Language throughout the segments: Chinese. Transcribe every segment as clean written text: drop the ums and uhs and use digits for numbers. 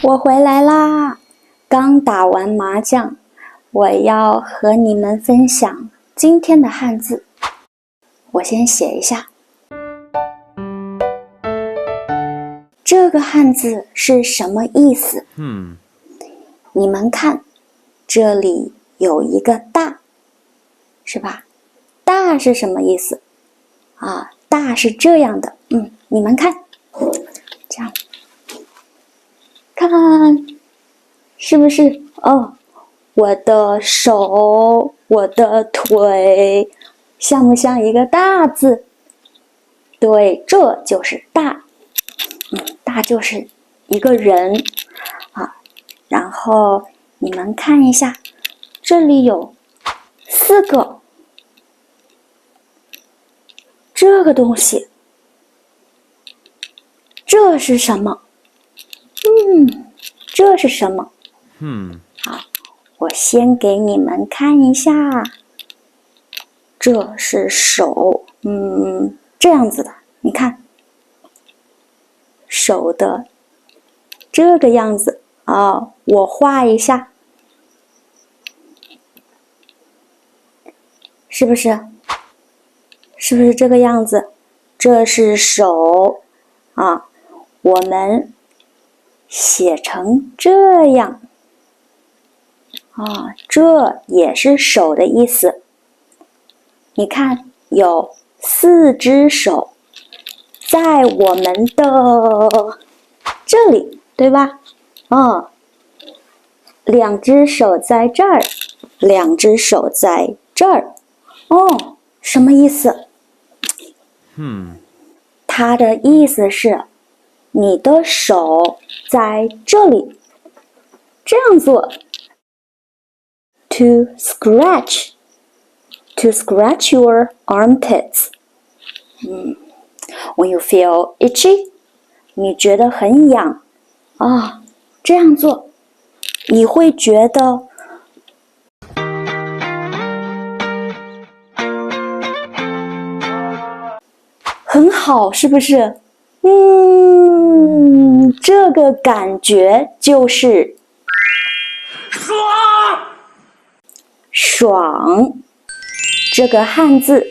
我回来啦！刚打完麻将，我要和你们分享今天的汉字。我先写一下，这个汉字是什么意思？你们看，这里有一个大，是吧？大是什么意思？大是这样的，你们看，这样。看，是不是？我的手，我的腿，像不像一个大字？对，这就是大。大就是一个人啊。然后你们看一下，这里有4个这个东西，这是什么？这是什么？好，我先给你们看一下，这是手，这样子的，你看，手的这个样子我画一下，是不是？是不是这个样子？这是手我们写成这样这也是手的意思。你看，有4只手在我们的这里，对吧？2只手在这儿，2只手在这儿。什么意思？它的意思是你的手在这里，这样做。To scratch your armpits. When you feel itchy, 你觉得很痒这样做，你会觉得很好，是不是？这个感觉就是爽。这个汉字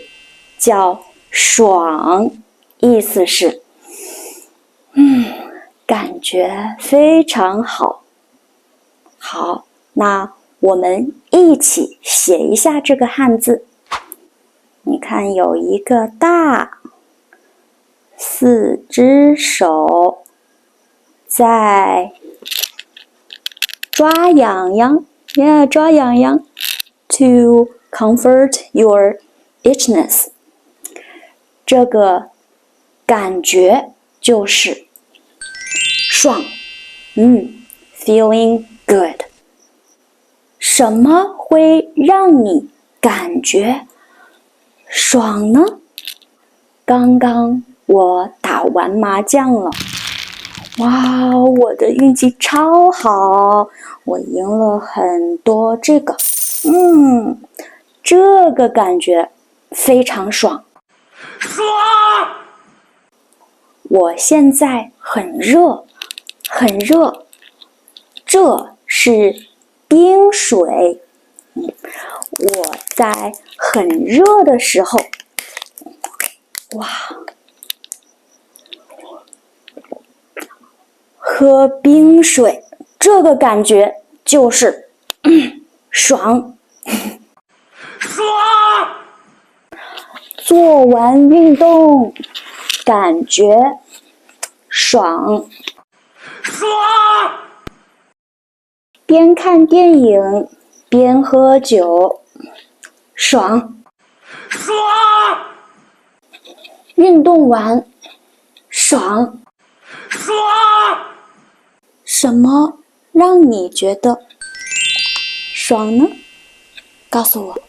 叫爽，意思是感觉非常好。好，那我们一起写一下这个汉字。你看，有一个大，4只手在抓痒痒抓痒痒 to comfort your itchiness. 这个感觉就是爽feeling good. 什么会让你感觉爽呢？刚刚我打完麻将了，哇，我的运气超好，我赢了很多这个，这个感觉非常爽。我现在很热，很热，这是冰水。我在很热的时候，喝冰水，这个感觉就是爽。做完运动，感觉爽。边看电影边喝酒，爽。运动完，爽。什么让你觉得爽呢？告诉我。